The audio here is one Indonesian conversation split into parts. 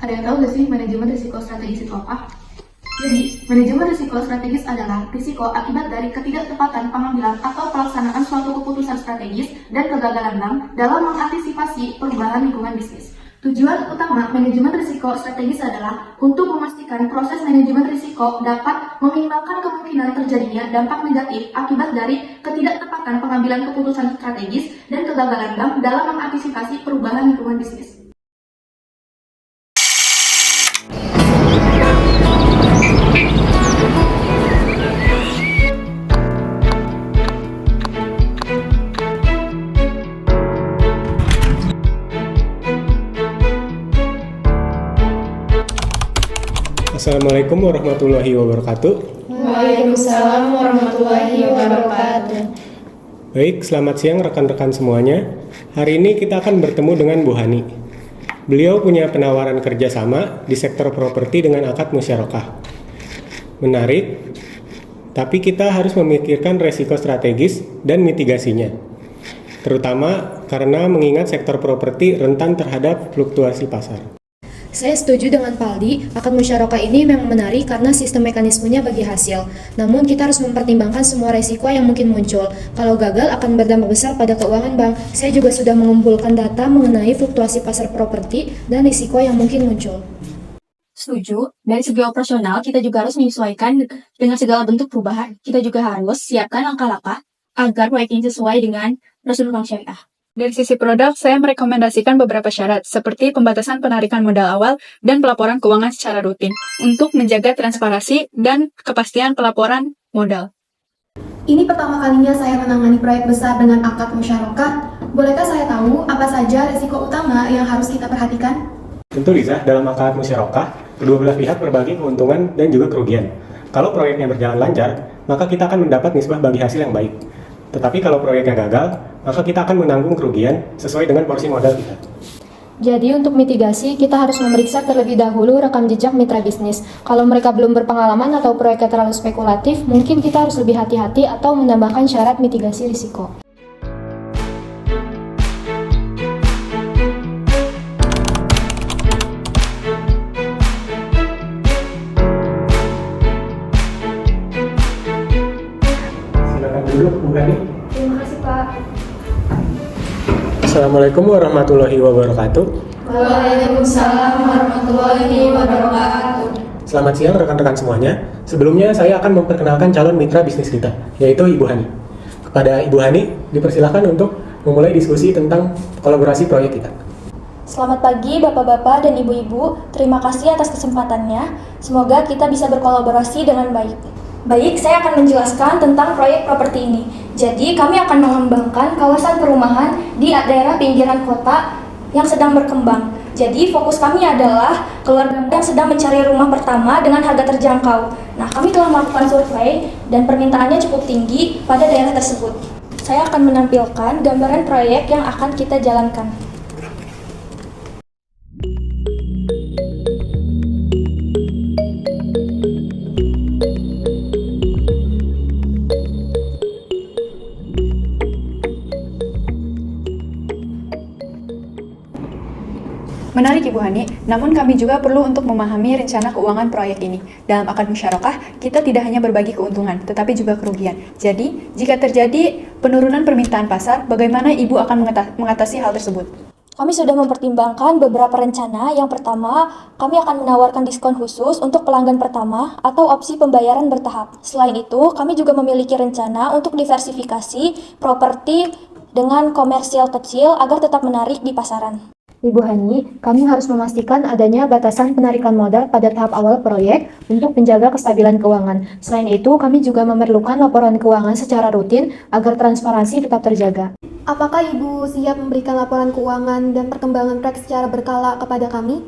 Ada yang tahu nggak sih manajemen risiko strategis itu apa? Jadi, manajemen risiko strategis adalah risiko akibat dari ketidaktepatan pengambilan atau pelaksanaan suatu keputusan strategis dan kegagalan bank dalam mengantisipasi perubahan lingkungan bisnis. Tujuan utama manajemen risiko strategis adalah untuk memastikan proses manajemen risiko dapat meminimalkan kemungkinan terjadinya dampak negatif akibat dari ketidaktepatan pengambilan keputusan strategis dan kegagalan bank dalam mengantisipasi perubahan lingkungan bisnis. Assalamualaikum warahmatullahi wabarakatuh. Waalaikumsalam warahmatullahi wabarakatuh. Baik, selamat siang rekan-rekan semuanya. Hari ini kita akan bertemu dengan Bu Hani. Beliau punya penawaran kerjasama di sektor properti dengan akad musyarakah. Menarik, tapi kita harus memikirkan resiko strategis dan mitigasinya. Terutama karena mengingat sektor properti rentan terhadap fluktuasi pasar. Saya setuju dengan Paldi, akad musyarakah ini memang menarik karena sistem mekanismenya bagi hasil. Namun kita harus mempertimbangkan semua resiko yang mungkin muncul. Kalau gagal akan berdampak besar pada keuangan bank. Saya juga sudah mengumpulkan data mengenai fluktuasi pasar properti dan risiko yang mungkin muncul. Setuju, dari segi operasional kita juga harus menyesuaikan dengan segala bentuk perubahan. Kita juga harus siapkan langkah-langkah agar proyek ini sesuai dengan prosedur bank syariah. Dari sisi produk, saya merekomendasikan beberapa syarat, seperti pembatasan penarikan modal awal dan pelaporan keuangan secara rutin, untuk menjaga transparansi dan kepastian pelaporan modal. Ini pertama kalinya saya menangani proyek besar dengan akad musyarakah. Bolehkah saya tahu apa saja risiko utama yang harus kita perhatikan? Tentu Liza, dalam akad musyarakah, kedua belah pihak berbagi keuntungan dan juga kerugian. Kalau proyeknya berjalan lancar, maka kita akan mendapat nisbah bagi hasil yang baik. Tetapi kalau proyeknya gagal, maka kita akan menanggung kerugian sesuai dengan porsi modal kita. Jadi untuk mitigasi, kita harus memeriksa terlebih dahulu rekam jejak mitra bisnis. Kalau mereka belum berpengalaman atau proyeknya terlalu spekulatif, mungkin kita harus lebih hati-hati atau menambahkan syarat mitigasi risiko. Silakan duduk, Bu Hani. Terima kasih, Pak. Assalamualaikum warahmatullahi wabarakatuh. Waalaikumsalam warahmatullahi wabarakatuh. Selamat siang rekan-rekan semuanya. Sebelumnya saya akan memperkenalkan calon mitra bisnis kita, yaitu Ibu Hani. Kepada Ibu Hani, dipersilakan untuk memulai diskusi tentang kolaborasi proyek kita. Selamat pagi Bapak-Bapak dan Ibu-Ibu, terima kasih atas kesempatannya. Semoga kita bisa berkolaborasi dengan baik. Baik, saya akan menjelaskan tentang proyek properti ini. Jadi, kami akan mengembangkan kawasan perumahan di daerah pinggiran kota yang sedang berkembang. Jadi, fokus kami adalah keluarga yang sedang mencari rumah pertama dengan harga terjangkau. Nah, kami telah melakukan survei dan permintaannya cukup tinggi pada daerah tersebut. Saya akan menampilkan gambaran proyek yang akan kita jalankan. Menarik Ibu Hani, namun kami juga perlu untuk memahami rencana keuangan proyek ini. Dalam akad musyarakah, kita tidak hanya berbagi keuntungan, tetapi juga kerugian. Jadi, jika terjadi penurunan permintaan pasar, bagaimana Ibu akan mengatasi hal tersebut? Kami sudah mempertimbangkan beberapa rencana. Yang pertama, kami akan menawarkan diskon khusus untuk pelanggan pertama atau opsi pembayaran bertahap. Selain itu, kami juga memiliki rencana untuk diversifikasi properti dengan komersial kecil agar tetap menarik di pasaran. Ibu Hani, kami harus memastikan adanya batasan penarikan modal pada tahap awal proyek untuk menjaga kestabilan keuangan. Selain itu, kami juga memerlukan laporan keuangan secara rutin agar transparansi tetap terjaga. Apakah Ibu siap memberikan laporan keuangan dan perkembangan proyek secara berkala kepada kami?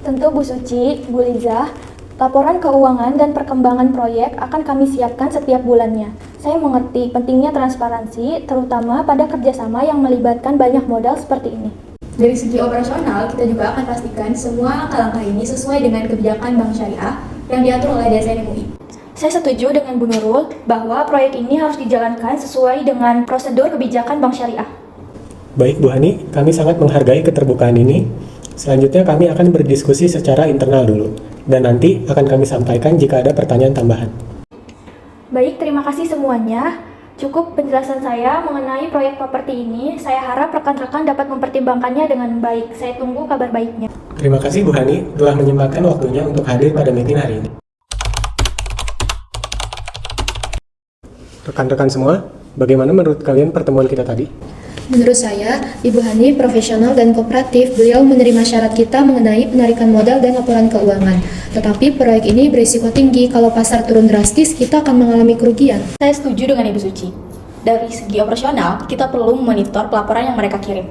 Tentu Bu Suci, Bu Liza, laporan keuangan dan perkembangan proyek akan kami siapkan setiap bulannya. Saya mengerti pentingnya transparansi, terutama pada kerjasama yang melibatkan banyak modal seperti ini. Dari segi operasional, kita juga akan pastikan semua langkah-langkah ini sesuai dengan kebijakan bank syariah yang diatur oleh DSN MUI. Saya setuju dengan Bu Nurul bahwa proyek ini harus dijalankan sesuai dengan prosedur kebijakan bank syariah. Baik Bu Hani, kami sangat menghargai keterbukaan ini. Selanjutnya kami akan berdiskusi secara internal dulu, dan nanti akan kami sampaikan jika ada pertanyaan tambahan. Baik, terima kasih semuanya. Cukup penjelasan saya mengenai proyek properti ini. Saya harap rekan-rekan dapat mempertimbangkannya dengan baik. Saya tunggu kabar baiknya. Terima kasih Bu Hani telah menyempatkan waktunya untuk hadir pada meeting hari ini. Rekan-rekan semua, bagaimana menurut kalian pertemuan kita tadi? Menurut saya, Ibu Hani profesional dan kooperatif. Beliau menerima syarat kita mengenai penarikan modal dan laporan keuangan. Tetapi proyek ini berisiko tinggi. Kalau pasar turun drastis, kita akan mengalami kerugian. Saya setuju dengan Ibu Suci. Dari segi operasional, kita perlu memonitor pelaporan yang mereka kirim.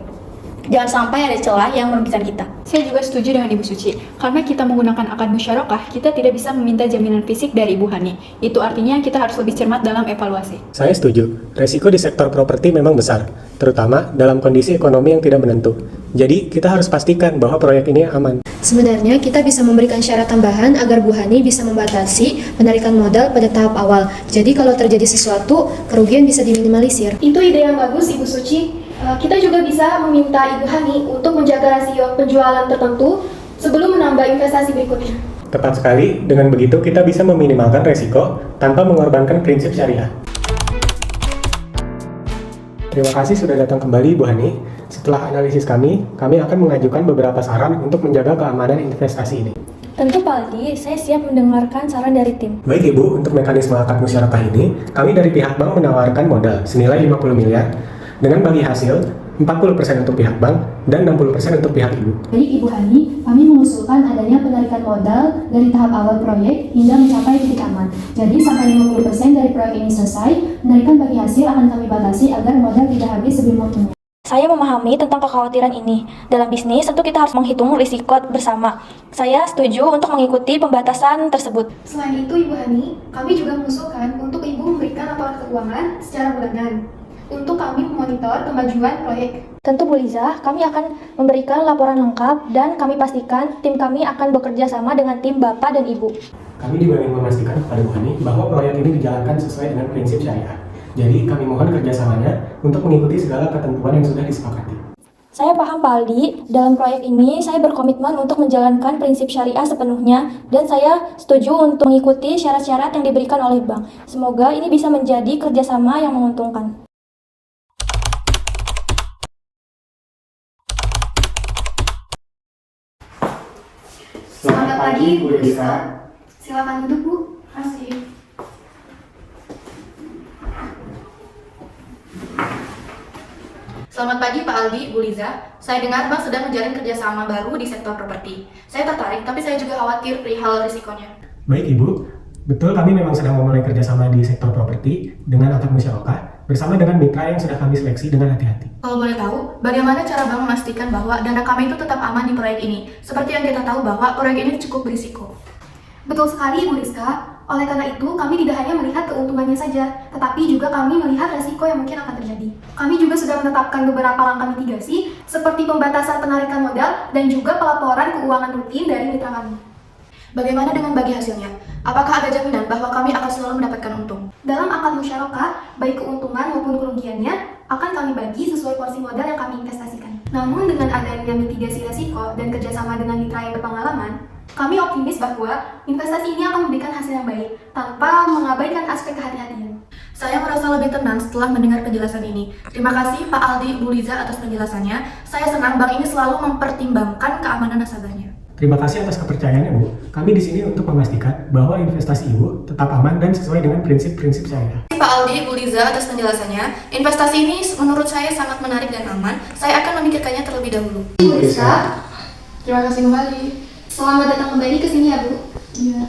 Jangan sampai ada celah yang merugikan kita. Saya juga setuju dengan Ibu Suci. Karena kita menggunakan akad musyarakah, kita tidak bisa meminta jaminan fisik dari Ibu Hani. Itu artinya kita harus lebih cermat dalam evaluasi. Saya setuju. Resiko di sektor properti memang besar, terutama dalam kondisi ekonomi yang tidak menentu. Jadi, kita harus pastikan bahwa proyek ini aman. Sebenarnya kita bisa memberikan syarat tambahan agar Bu Hani bisa membatasi penarikan modal pada tahap awal. Jadi kalau terjadi sesuatu, kerugian bisa diminimalisir. Itu ide yang bagus, Ibu Suci. Kita juga bisa meminta Ibu Hani untuk menjaga rasio penjualan tertentu sebelum menambah investasi berikutnya. Tepat sekali, dengan begitu kita bisa meminimalkan resiko tanpa mengorbankan prinsip syariah. Terima kasih sudah datang kembali Bu Hani. Setelah analisis kami akan mengajukan beberapa saran untuk menjaga keamanan investasi ini. Tentu Pak Aldi, saya siap mendengarkan saran dari tim. Baik Ibu, untuk mekanisme akad musyarakah ini, kami dari pihak bank menawarkan modal senilai 50 miliar dengan bagi hasil 40% untuk pihak bank dan 60% untuk pihak Ibu. Baik Ibu Hani, kami mengusulkan adanya penarikan modal dari tahap awal proyek hingga mencapai titik aman. Jadi sampai 50% dari proyek ini selesai, penarikan bagi hasil akan kami batasi agar modal tidak habis sebelum waktunya. Saya memahami tentang kekhawatiran ini. Dalam bisnis, tentu kita harus menghitung risiko bersama. Saya setuju untuk mengikuti pembatasan tersebut. Selain itu, Ibu Hani, kami juga mengusulkan untuk Ibu memberikan laporan keuangan secara bulanan untuk kami memonitor kemajuan proyek. Tentu Bu Liza, kami akan memberikan laporan lengkap dan kami pastikan tim kami akan bekerja sama dengan tim Bapak dan Ibu. Kami juga ingin memastikan kepada Bu Hani bahwa proyek ini dijalankan sesuai dengan prinsip syariah. Jadi kami mohon kerjasamanya untuk mengikuti segala ketentuan yang sudah disepakati. Saya paham Pak Aldi, dalam proyek ini saya berkomitmen untuk menjalankan prinsip syariah sepenuhnya dan saya setuju untuk mengikuti syarat-syarat yang diberikan oleh bank. Semoga ini bisa menjadi kerjasama yang menguntungkan. Selamat pagi, Bu Rizka. Silakan duduk, Bu. Kasih. Selamat pagi Pak Aldi, Bu Liza. Saya dengar Bank sedang menjalin kerjasama baru di sektor properti. Saya tertarik, tapi saya juga khawatir perihal risikonya. Baik Ibu, betul kami memang sedang memulai kerjasama di sektor properti dengan akad musyarakah bersama dengan mitra yang sudah kami seleksi dengan hati-hati. Kalau boleh tahu, bagaimana cara Bank memastikan bahwa dana kami itu tetap aman di proyek ini? Seperti yang kita tahu bahwa proyek ini cukup berisiko. Betul sekali, Bu Rizka. Oleh karena itu, kami tidak hanya melihat keuntungannya saja, tetapi juga kami melihat resiko yang mungkin akan terjadi. Kami juga sudah menetapkan beberapa langkah mitigasi, seperti pembatasan penarikan modal dan juga pelaporan keuangan rutin dari mitra kami. Bagaimana dengan bagi hasilnya? Apakah ada jaminan bahwa kami akan selalu mendapatkan untung? Dalam akad musyarakah, baik keuntungan maupun kerugiannya akan kami bagi sesuai porsi modal yang kami investasikan. Namun dengan adanya mitigasi resiko dan kerjasama dengan mitra yang berpengalaman, kami optimis bahwa investasi ini akan memberikan hasil yang baik tanpa mengabaikan aspek kehati-hatian. Saya merasa lebih tenang setelah mendengar penjelasan ini. Terima kasih Pak Aldi, Bu Liza atas penjelasannya. Saya senang bank ini selalu mempertimbangkan keamanan nasabahnya. Terima kasih atas kepercayaannya Bu. Kami di sini untuk memastikan bahwa investasi Ibu tetap aman dan sesuai dengan prinsip-prinsip syariah. Pak Aldi, Bu Liza atas penjelasannya. Investasi ini menurut saya sangat menarik dan aman. Saya akan memikirkannya terlebih dahulu. Bu Rizka, terima kasih kembali. Selamat datang kembali ke sini ya, Bu. Iya.